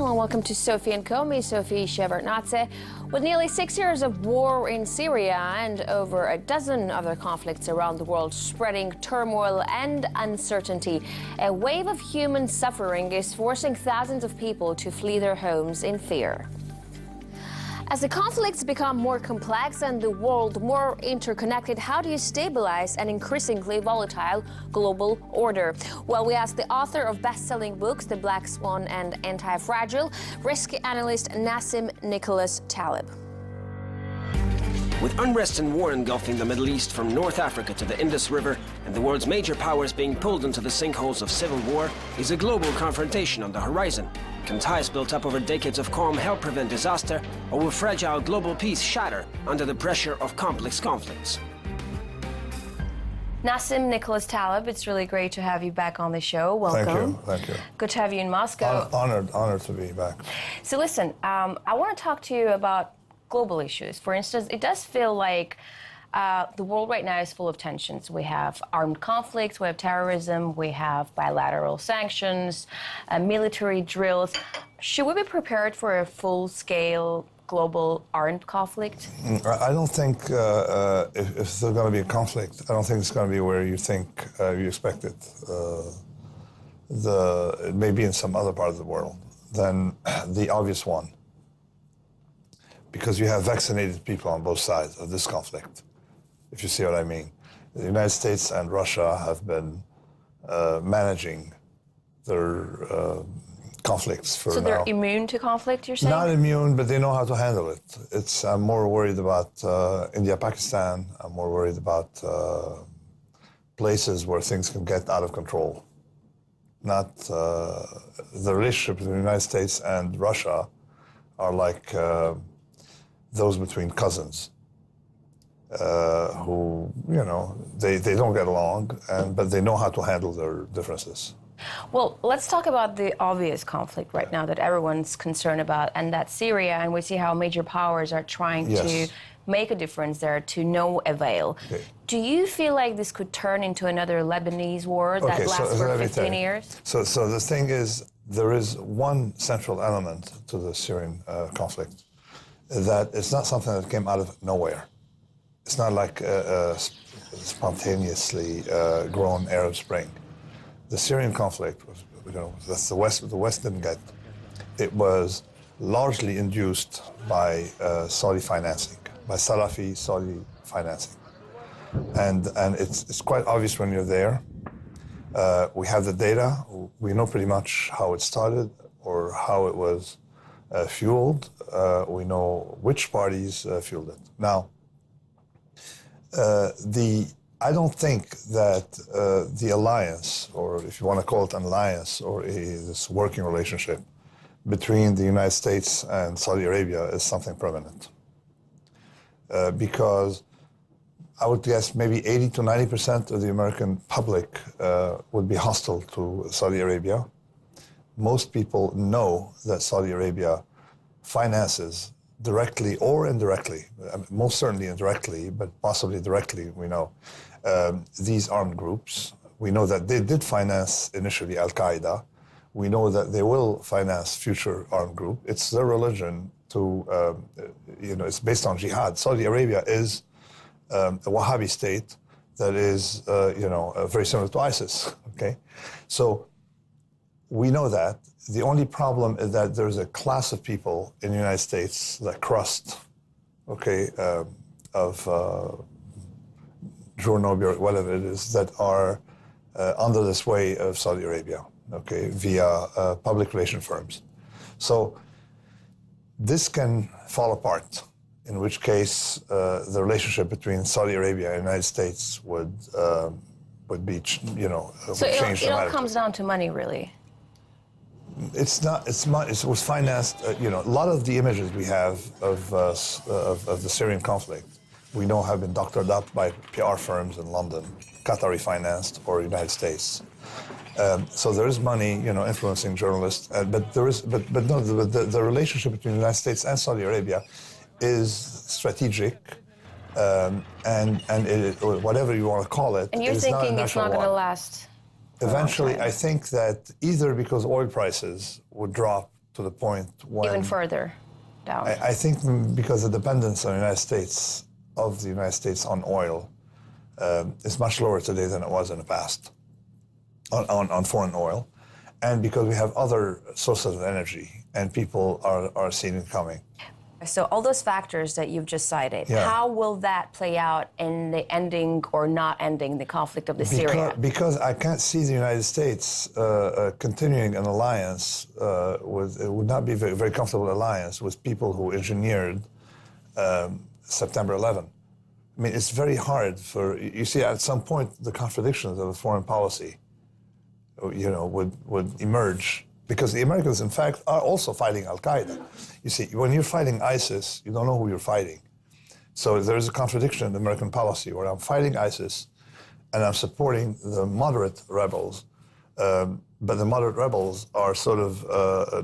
Hello and welcome to Sophie & Co. Me, Sophie Shevardnadze. With nearly 6 years of war in Syria and over a dozen other conflicts around the world spreading turmoil and uncertainty, a wave of human suffering is forcing thousands of people to flee their homes in fear. As the conflicts become more complex and the world more interconnected, how do you stabilize an increasingly volatile global order? Well, we asked the author of best-selling books, The Black Swan and Anti-Fragile, risk analyst Nassim Taleb. With unrest and war engulfing the Middle East from North Africa to the Indus River, and the world's major powers being pulled into the sinkholes of civil war, is a global confrontation on the horizon. Can ties built up over decades of calm help prevent disaster, or will fragile global peace shatter under the pressure of complex conflicts? Nassim Taleb, it's really great to have you back on the show. Welcome. Thank you. Good to have you in Moscow. Honored to be back. So listen, I want to talk to you about global issues. For instance, it does feel like the world right now is full of tensions. We have armed conflicts, we have terrorism, we have bilateral sanctions, military drills. Should we be prepared for a full-scale global armed conflict? I don't think if there's going to be a conflict, I don't think it's going to be where you think you expect it. It may be in some other part of the world than the obvious one, because you have vaccinated people on both sides of this conflict, if you see what I mean. The United States and Russia have been managing their conflicts for now. So they're immune to conflict, you're saying? Not immune, but they know how to handle it. I'm more worried about India, Pakistan. I'm more worried about places where things can get out of control. Not the relationship between the United States and Russia are like those between cousins. Who, they don't get along, but they know how to handle their differences. Well, let's talk about the obvious conflict right now that everyone's concerned about, and that's Syria, and we see how major powers are trying to make a difference there to no avail. Okay. Do you feel like this could turn into another Lebanese war that lasts for 15 years? So the thing is, there is one central element to the Syrian conflict, that it's not something that came out of nowhere. It's not like a spontaneously grown Arab Spring. The Syrian conflict was, that's the West didn't get. It was largely induced by Saudi financing, by Salafi Saudi financing, and it's quite obvious when you're there. We have the data. We know pretty much how it started or how it was fueled. We know which parties fueled it. Now, I don't think that the alliance, or if you want to call it an alliance, or this working relationship between the United States and Saudi Arabia is something permanent. Because I would guess maybe 80 to 90% of the American public would be hostile to Saudi Arabia. Most people know that Saudi Arabia finances directly or indirectly, most certainly indirectly, but possibly directly, we know, these armed groups. We know that they did finance initially Al-Qaeda. We know that they will finance future armed group. It's their religion to, it's based on jihad. Saudi Arabia is a Wahhabi state that is, very similar to ISIS, okay? So we know that. The only problem is that there's a class of people in the United States, that crust, of Jornobi or whatever it is, that are under the sway of Saudi Arabia, via public relation firms. So this can fall apart, in which case the relationship between Saudi Arabia and the United States would be, So it all comes down to money, really. It's not. It was financed. A lot of the images we have of the Syrian conflict, we know have been doctored up by PR firms in London, Qatari financed, or United States. So there is money, influencing journalists. But the relationship between the United States and Saudi Arabia is strategic, and whatever you want to call it. And you're thinking it's not going to last? Eventually, I think that either because oil prices would drop to the point when... Even further down. I think because the dependence on the United States on oil is much lower today than it was in the past on foreign oil, and because we have other sources of energy and people are seeing it coming. So all those factors that you've just cited, Yeah. how will that play out in the ending or not ending the conflict of the Syria? Because I can't see the United States continuing an alliance it would not be a very, very comfortable alliance with people who engineered September 11. I mean, it's very hard you see, at some point, the contradictions of a foreign policy, would emerge. Because the Americans, in fact, are also fighting Al-Qaeda. You see, when you're fighting ISIS, you don't know who you're fighting. So there's a contradiction in the American policy where I'm fighting ISIS and I'm supporting the moderate rebels, but the moderate rebels are sort of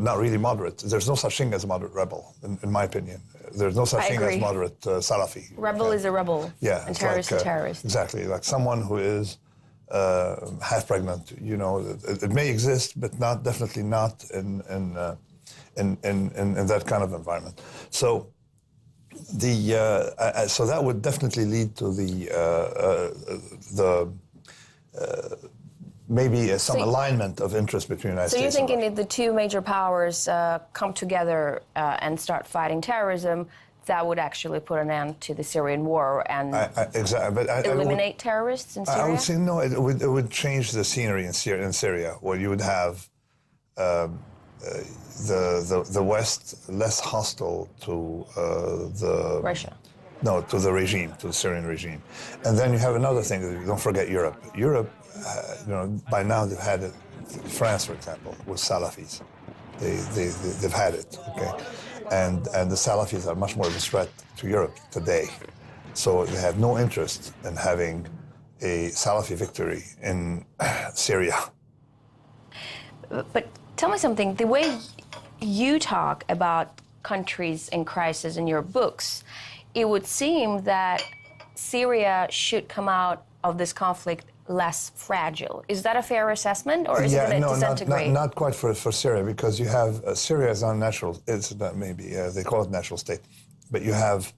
not really moderate. There's no such thing as a moderate rebel, in my opinion. There's no such thing as moderate Salafi. Rebel is a rebel, yeah, and terrorist is a terrorist. Exactly, like someone who is half pregnant, it may exist, but definitely not in that kind of environment. So so that would definitely lead to maybe some alignment of interest between the United States. So you're thinking if the two major powers come together and start fighting terrorism, that would actually put an end to the Syrian war and eliminate terrorists in Syria? I would say no. It would change the scenery in Syria, where you would have the West less hostile to Russia. No, to the regime, to the Syrian regime, and then you have another thing. Don't forget Europe. Europe, by now they've had it. France, for example, with Salafis, they've had it. Okay. And the Salafis are much more of a threat to Europe today. So they have no interest in having a Salafi victory in Syria. But tell me something. The way you talk about countries in crisis in your books, it would seem that Syria should come out of this conflict less fragile. Is that a fair assessment, or is it going to disintegrate? Not quite for Syria, because you have Syria is unnatural. It's maybe they call it natural state, but you have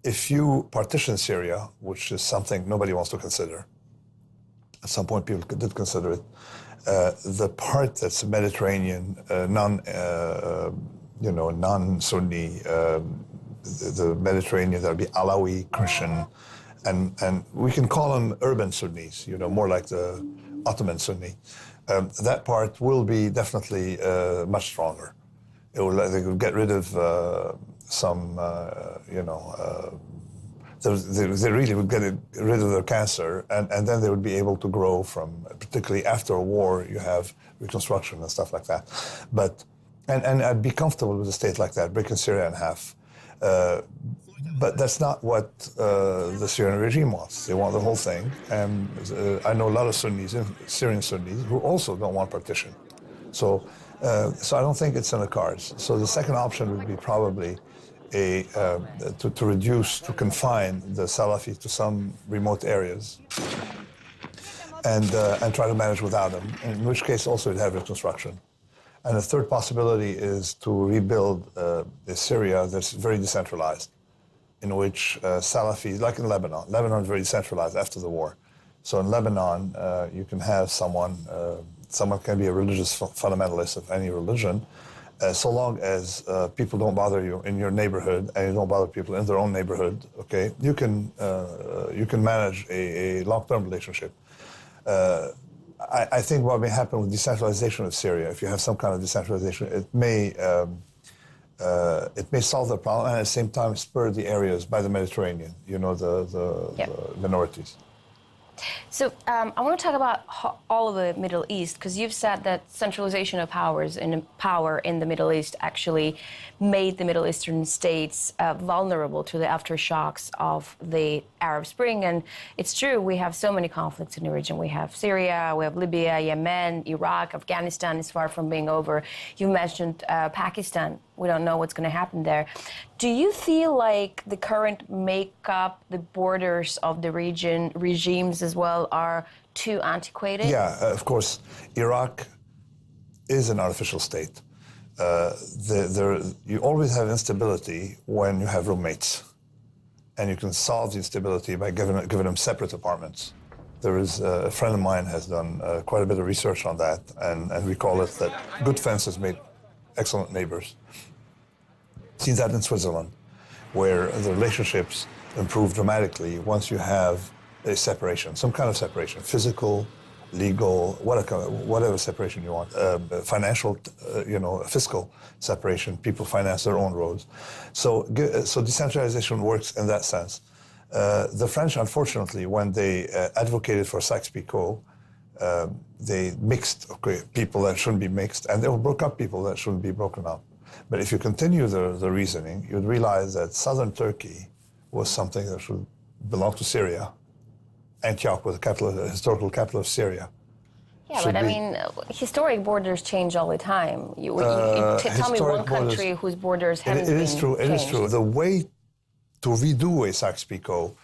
if you partition Syria, which is something nobody wants to consider. At some point, people did consider it. The part that's Mediterranean, non-Sunni, the Mediterranean, that'll be Alawi, Christian. And we can call them urban Sunnis, more like the Ottoman Sunni. That part will be definitely much stronger. They will get rid of they really would get rid of their cancer, and then they would be able to grow from, particularly after a war, you have reconstruction and stuff like that. And I'd be comfortable with a state like that, breaking Syria in half. But that's not what the Syrian regime wants. They want the whole thing. And I know a lot of Syrian Sunnis, who also don't want partition. So I don't think it's in the cards. So the second option would be probably to confine the Salafis to some remote areas and try to manage without them, in which case also you'd have reconstruction. And the third possibility is to rebuild Syria that's very decentralized, in which Salafis, like in Lebanon is very decentralized after the war. So in Lebanon, you can have someone can be a religious fundamentalist of any religion, so long as people don't bother you in your neighborhood and you don't bother people in their own neighborhood. Okay, you can manage a long-term relationship. I think what may happen with decentralization of Syria, if you have some kind of decentralization, it may solve the problem and at the same time spur the areas by the Mediterranean, the minorities. So I want to talk about all of the Middle East, because you've said that centralization of power in the Middle East actually made the Middle Eastern states vulnerable to the aftershocks of the Arab Spring. And it's true, we have so many conflicts in the region. We have Syria, we have Libya, Yemen, Iraq, Afghanistan is far from being over. You mentioned Pakistan. We don't know what's going to happen there. Do you feel like the current makeup, the borders of the regimes as well, are too antiquated? Yeah, of course. Iraq is an artificial state. you always have instability when you have roommates, and you can solve the instability by giving them separate apartments. There is a friend of mine has done quite a bit of research on that, and we call it that good fences make excellent neighbors. Seen that in Switzerland, where the relationships improve dramatically once you have a separation, some kind of separation, physical, legal, whatever separation you want, financial, fiscal separation. People finance their own roads. So decentralization works in that sense. The French, unfortunately, when they advocated for Sykes-Picot, they mixed people that shouldn't be mixed, and they broke up people that shouldn't be broken up. But if you continue the reasoning, you'd realize that southern Turkey was something that should belong to Syria. Antioch was the historical capital of Syria. Yeah, but I mean, historic borders change all the time. Tell me one country whose borders haven't been changed. It is true. The way to redo a Sykes-Picot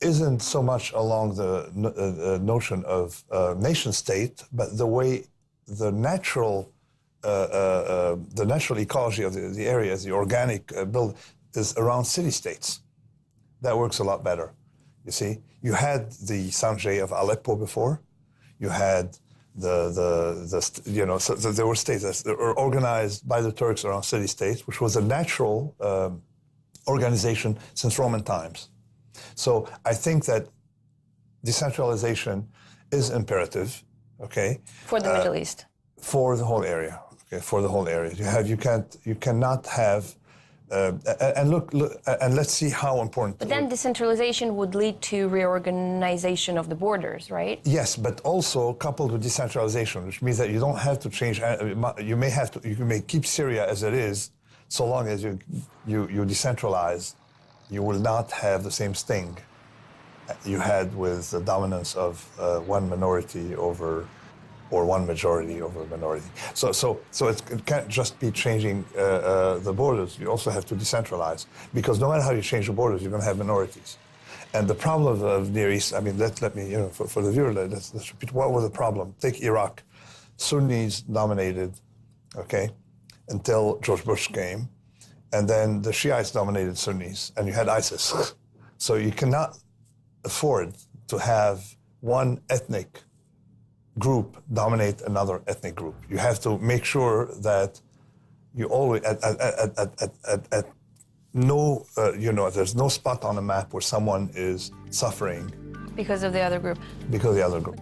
isn't so much along the notion of nation-state, but the way the natural ecology of the areas, the organic build, is around city-states. That works a lot better. You see, you had the Sanjay of Aleppo before. You had there were states that were organized by the Turks around city-states, which was a natural organization since Roman times. So I think that decentralization is imperative. Okay. For the Middle East. For the whole area. Okay. For the whole area, you cannot have. And let's see how important. But then decentralization would lead to reorganization of the borders, right? Yes, but also coupled with decentralization, which means that you don't have to change. You may keep Syria as it is, so long as you decentralize. You will not have the same sting you had with the dominance of one minority or one majority over a minority. So it can't just be changing the borders. You also have to decentralize, because no matter how you change the borders, you're going to have minorities. And the problem of Near East, I mean, let me, for the viewer, let's repeat, what was the problem? Take Iraq. Sunnis dominated, okay, until George Bush came. And then the Shiites dominated Sunnis, and you had ISIS. So you cannot afford to have one ethnic group dominate another ethnic group. You have to make sure that you always, there's no spot on the map where someone is suffering. Because of the other group. Because of the other group.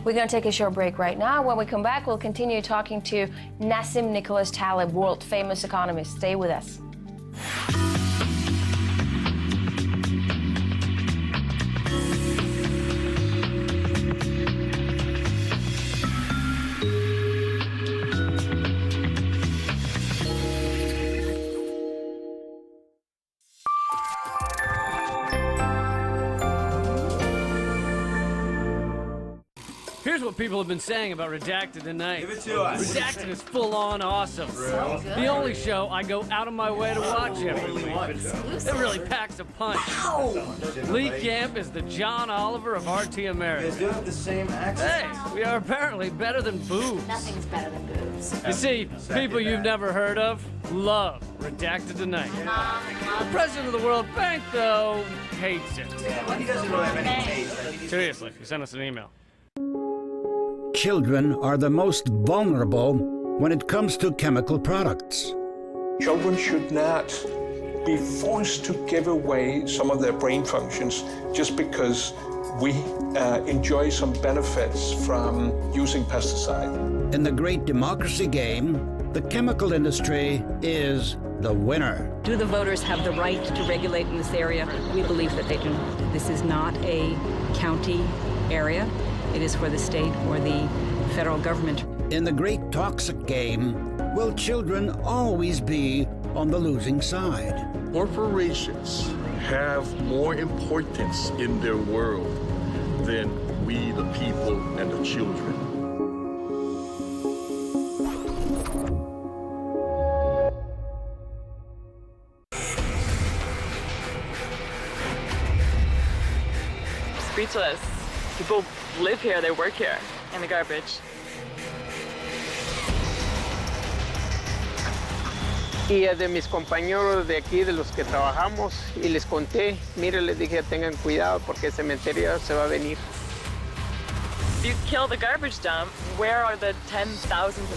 We're going to take a short break right now. When we come back, we'll continue talking to Nassim Nicholas Taleb, world-famous economist. Stay with us. Here's what people have been saying about Redacted tonight. Give it to us. Redacted is full-on awesome. The only show I go out of my way to watch every week. It really packs a punch. Lee Camp is the John Oliver of RT America. They do have the same accent. Hey, we are apparently better than boobs. Nothing's better than boobs. You see, people you've never heard of love Redacted tonight. The president of the World Bank, though, hates it. Yeah, well, he doesn't really have any taste. Seriously, he sent us an email. Children are the most vulnerable when it comes to chemical products. Children should not be forced to give away some of their brain functions just because we enjoy some benefits from using pesticide. In the great democracy game, the chemical industry is the winner. Do the voters have the right to regulate in this area? We believe that they do. This is not a county area. It is for the state or the federal government. In the great toxic game, will children always be on the losing side? Corporations have more importance in their world than we, the people, and the children. Speechless. People live here, they work here, in the garbage. y a de mis compañeros de aquí, de los que trabajamos, y les conté, mire, les dije, tengan cuidado porque el cementerio se va a venir. If you kill the garbage dump, where are the 10,000s and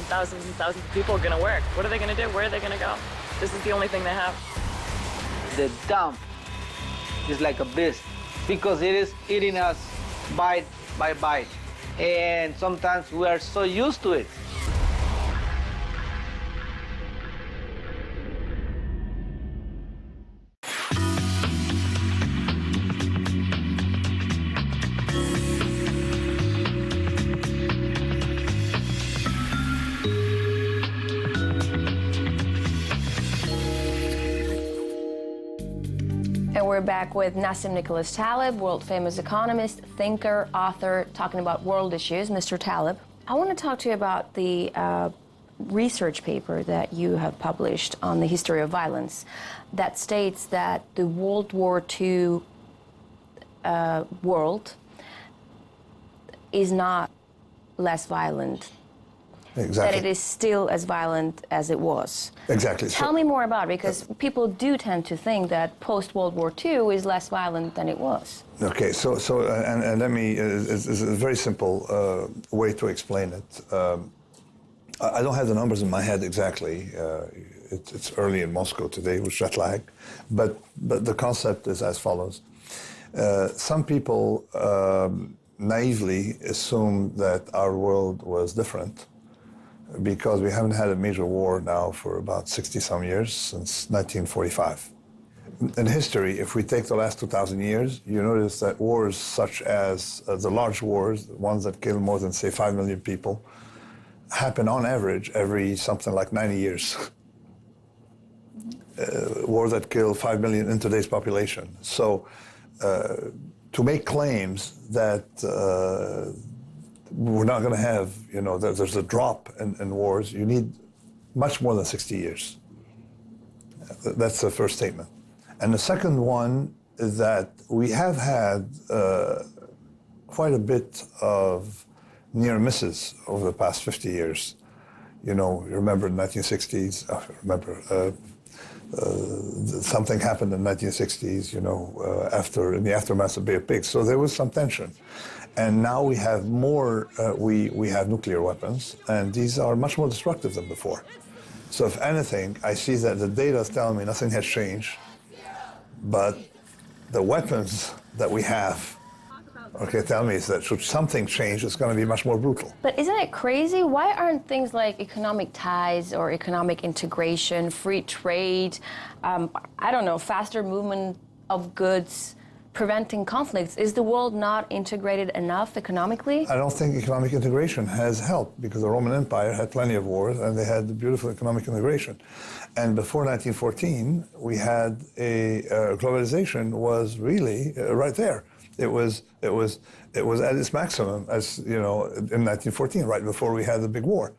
thousands and thousands of people going to work? What are they going to do? Where are they going to go? This is the only thing they have. The dump is like a beast because it is eating us bite by bite. And sometimes we are so used to it. And we're back with Nassim Nicholas Taleb, world-famous economist, thinker, author, talking about world issues. Mr. Taleb, I want to talk to you about the research paper that you have published on the history of violence that states that the World War II world is not less violent. Exactly. That it is still as violent as it was. Exactly. Tell me more about it, because people do tend to think that post-World War II is less violent than it was. Okay, and let me, it's a very simple way to explain it. I don't have the numbers in my head exactly. It's early in Moscow today with jet lag, but the concept is as follows. Some people naively assume that our world was different because we haven't had a major war now for about 60-some years, since 1945. In history, if we take the last 2,000 years, you notice that wars such as the large wars, the ones that kill more than, say, 5 million people, happen on average every something like 90 years. Wars that kill 5 million in today's population. So to make claims that we're not going to have, there's a drop in wars, you need much more than 60 years. That's the first statement. And the second one is that we have had quite a bit of near misses over the past 50 years. You remember in the 1960s, something happened in the 1960s, in the aftermath of Bay of Pigs. So there was some tension. And now we have more, we have nuclear weapons, and these are much more destructive than before. So if anything, I see that the data is telling me nothing has changed, but the weapons that we have, tell me is that should something change, it's going to be much more brutal. But isn't it crazy? Why aren't things like economic ties or economic integration, free trade, faster movement of goods, preventing conflicts? Is the world not integrated enough economically? I don't think economic integration has helped, because the Roman Empire had plenty of wars and they had beautiful economic integration. And before 1914, we had globalization was really right there. It was at its maximum, as in 1914, right before we had the big war,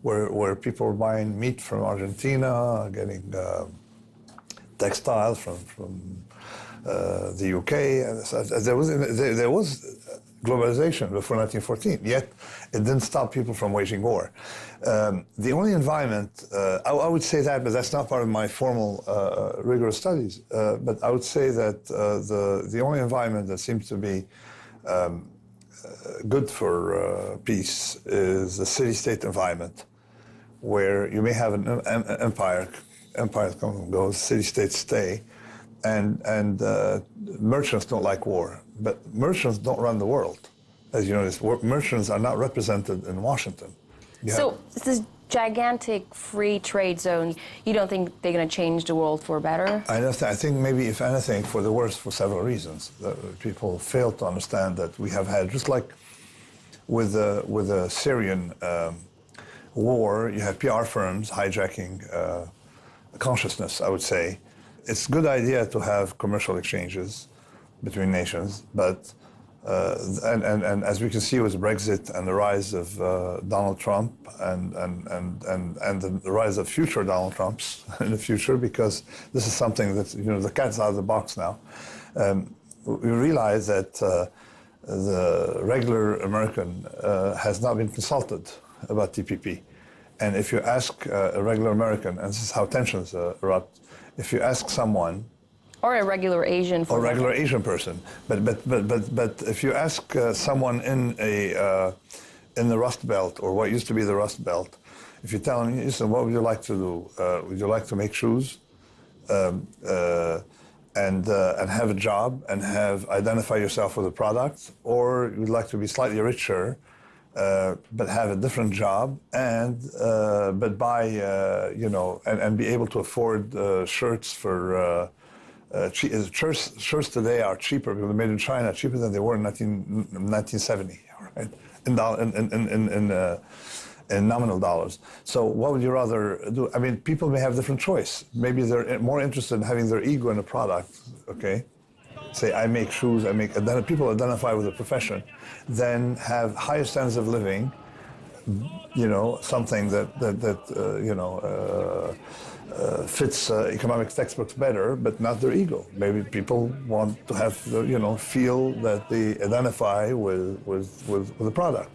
where people were buying meat from Argentina, getting textiles from the UK. And there was globalization before 1914, yet it didn't stop people from waging war. The only environment, I would say that, but that's not part of my formal rigorous studies, but I would say that the only environment that seems to be good for peace is the city-state environment, where you may have an empire come and go, city-states stay, and merchants don't like war, but merchants don't run the world. As you notice, merchants are not represented in Washington. So this gigantic free trade zone, you don't think they're going to change the world for better? I think maybe, if anything, for the worse, for several reasons. People fail to understand that we have had, just like with the Syrian war, you had PR firms hijacking consciousness, I would say. It's a good idea to have commercial exchanges between nations, but and as we can see with Brexit and the rise of Donald Trump and the rise of future Donald Trumps in the future, because this is something that, the cat's out of the box now. We realize that the regular American has not been consulted about TPP. And if you ask a regular American, and this is how tensions erupt, if you ask someone, or a regular Asian, or a regular Asian person, but if you ask someone in the Rust Belt, or what used to be the Rust Belt, if you tell them, listen, what would you like to do? Would you like to make shoes, and have a job, and identify yourself with a product, or you'd like to be slightly richer, but have a different job, but buy, and be able to afford shirts for. Shirts today are cheaper because they're made in China, cheaper than they were in 1970, right? In nominal dollars. So what would you rather do? I mean, people may have different choice. Maybe they're more interested in having their ego in a product, okay? Say, I make shoes, then people identify with a profession, then have higher standards of living, something that fits economic textbooks better, but not their ego. Maybe people want to have, feel that they identify with the product.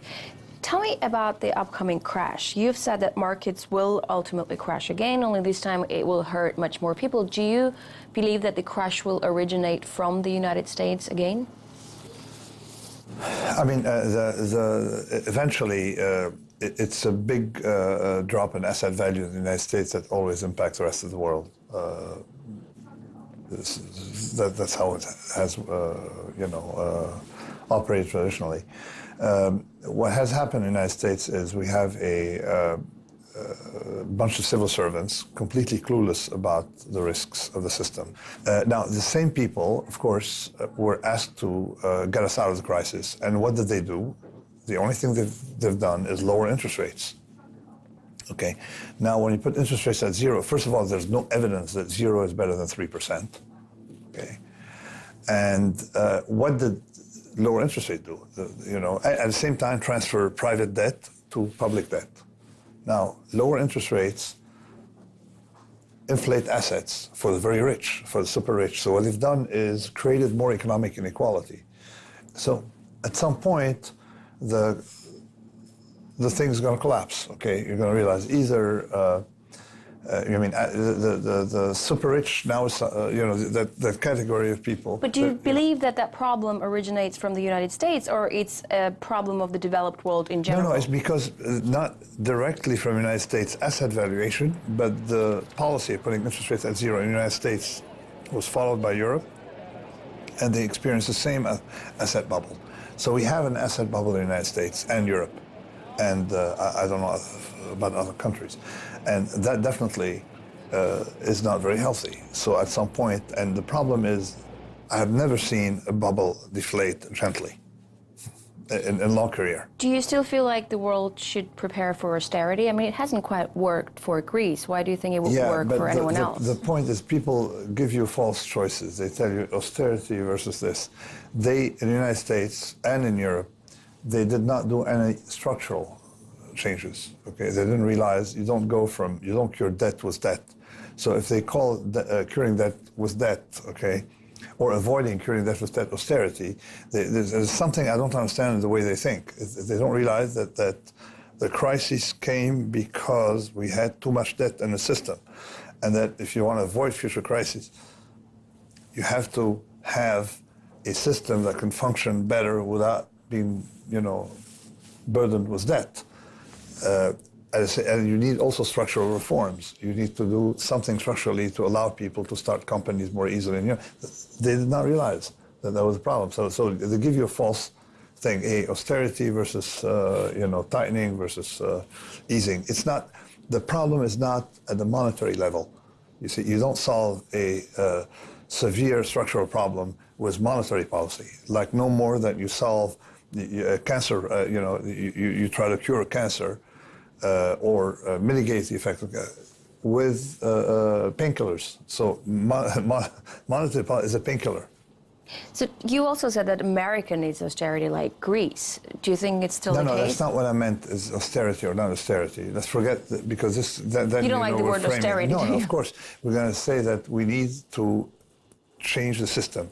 Tell me about the upcoming crash. You've said that markets will ultimately crash again, only this time it will hurt much more people. Do you believe that the crash will originate from the United States again? I mean, eventually, it's a big drop in asset value in the United States that always impacts the rest of the world. That's how it has, operated traditionally. What has happened in the United States is we have a bunch of civil servants completely clueless about the risks of the system. Now, the same people, of course, were asked to get us out of the crisis. And what did they do? The only thing they've done is lower interest rates. Okay. Now, when you put interest rates at zero, first of all, there's no evidence that zero is better than 3%. Okay. And what did lower interest rate do? At the same time, transfer private debt to public debt. Now, lower interest rates inflate assets for the very rich, for the super rich. So what they've done is created more economic inequality. So at some point, the thing's going to collapse. Okay, you're going to realize either the super rich now is that category of people. But do you believe that problem originates from the United States, or it's a problem of the developed world in general? No, it's because not directly from the United States asset valuation, but the policy of putting interest rates at zero in the United States was followed by Europe, and they experienced the same asset bubble. So we have an asset bubble in the United States and Europe, and I don't know about other countries. And that definitely is not very healthy. So at some point, and the problem is, I have never seen a bubble deflate gently in long career. Do you still feel like the world should prepare for austerity? I mean, it hasn't quite worked for Greece. Why do you think it will work for anyone else? The point is, people give you false choices. They tell you austerity versus this. In the United States and in Europe, they did not do any structural changes. Okay, they didn't realize you don't cure debt with debt. So if they call curing debt with debt, okay, or avoiding curing debt with debt austerity, there's something I don't understand in the way they think. They don't realize that the crisis came because we had too much debt in the system, and that if you want to avoid future crises, you have to have a system that can function better without being, burdened with debt. And you need also structural reforms. You need to do something structurally to allow people to start companies more easily. They did not realize that was a problem. So they give you a false thing: austerity versus tightening versus easing. It's not. The problem is not at the monetary level. You see, you don't solve a severe structural problem with monetary policy. Like no more than you solve cancer. You try to cure cancer. Or mitigate the effect of with painkillers. So monetary policy is a painkiller. So you also said that America needs austerity like Greece. Do you think it's still the case? No, that's not what I meant, is austerity or not austerity. Let's forget that, because then you don't like the word framing. austerity, No, do you? of course. We're going to say that we need to change the system.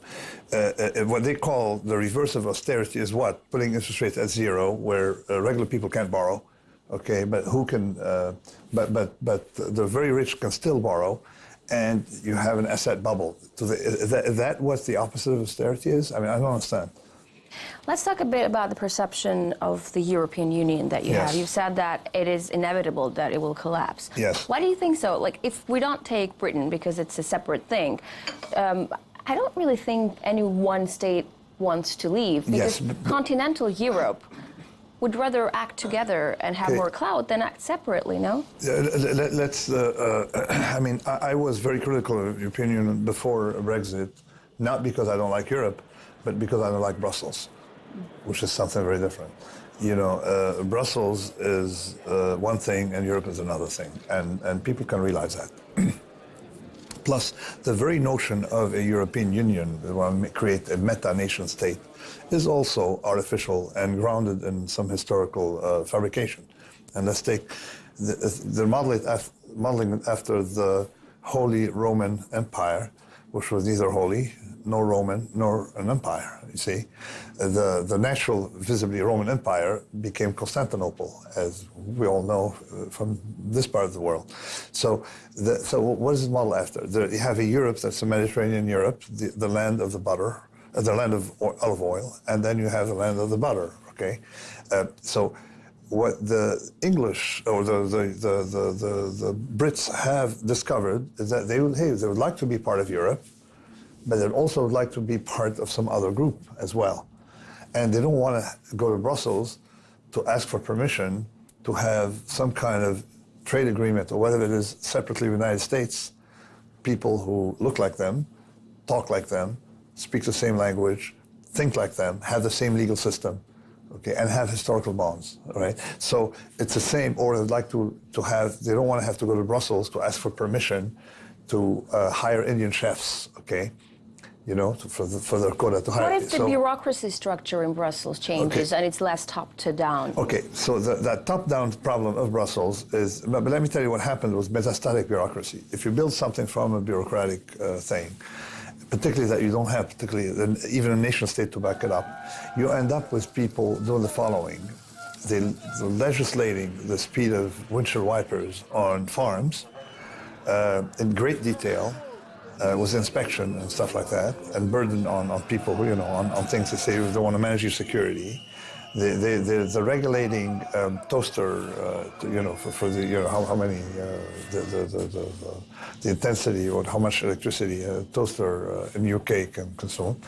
What they call the reverse of austerity is what? Putting interest rates at zero, where regular people can't borrow. okay, but who can, but the very rich can still borrow, and you have an asset bubble. Is that what the opposite of austerity is? I mean, I don't understand. Let's talk a bit about the perception of the European Union that you have. You've said that it is inevitable that it will collapse. Yes. Why do you think so? Like, if we don't take Britain because it's a separate thing, I don't really think any one state wants to leave, because continental Europe would rather act together and have more clout than act separately, no? I mean, I was very critical of the European Union before Brexit, not because I don't like Europe, but because I don't like Brussels, which is something very different. You know, Brussels is one thing and Europe is another thing, and people can realize that. Plus, the very notion of a European Union, that want to create a meta-nation state, is also artificial and grounded in some historical fabrication. And let's take, they're modeling it after the Holy Roman Empire, which was neither holy, nor Roman, nor an empire, you see. The natural, visibly Roman Empire became Constantinople, as we all know from this part of the world. So what is it modeled after? You have a Europe that's the Mediterranean Europe, the land of the butter, the land of olive oil, and then you have the land of the butter, okay? So what the English or the Brits have discovered is that they would like to be part of Europe, but they'd also like to be part of some other group as well. And they don't want to go to Brussels to ask for permission to have some kind of trade agreement, or whether it is separately with the United States, people who look like them, talk like them, speak the same language, think like them, have the same legal system, okay, and have historical bonds, right? So it's the same, or they'd like to have, they don't want to have to go to Brussels to ask for permission to hire Indian chefs, okay? You know, for their quota to hire. What if the bureaucracy structure in Brussels changes and it's less top to down? Okay, so that top-down problem of Brussels is, but let me tell you what happened was metastatic bureaucracy. If you build something from a bureaucratic thing, particularly that you don't have, even a nation state to back it up, you end up with people doing the following. They're legislating the speed of windshield wipers on farms in great detail, with inspection and stuff like that, and burden on people, you know, on things they say they want to manage your security. They're regulating toaster, you know, for the, you know, how many, the intensity or how much electricity a toaster in the UK can consume.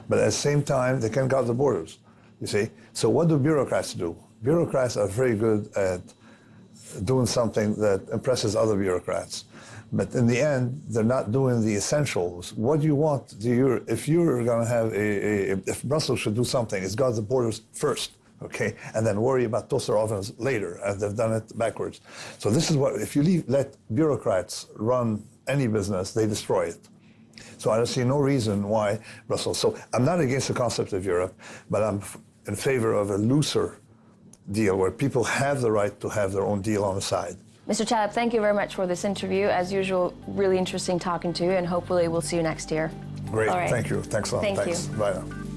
But at the same time, they can guard the borders, you see. So what do bureaucrats do? Bureaucrats are very good at doing something that impresses other bureaucrats. But in the end, they're not doing the essentials. What do you want? If you're going to have if Brussels should do something, it's guard the borders first, okay, and then worry about toaster ovens later, and they've done it backwards. So this is what, if you let bureaucrats run any business, they destroy it. So I don't see no reason why Brussels. So I'm not against the concept of Europe, but I'm in favor of a looser deal where people have the right to have their own deal on the side. Mr. Taleb, thank you very much for this interview. As usual, really interesting talking to you, and hopefully we'll see you next year. Great, thank you. Thanks a lot. Thank you. Bye now.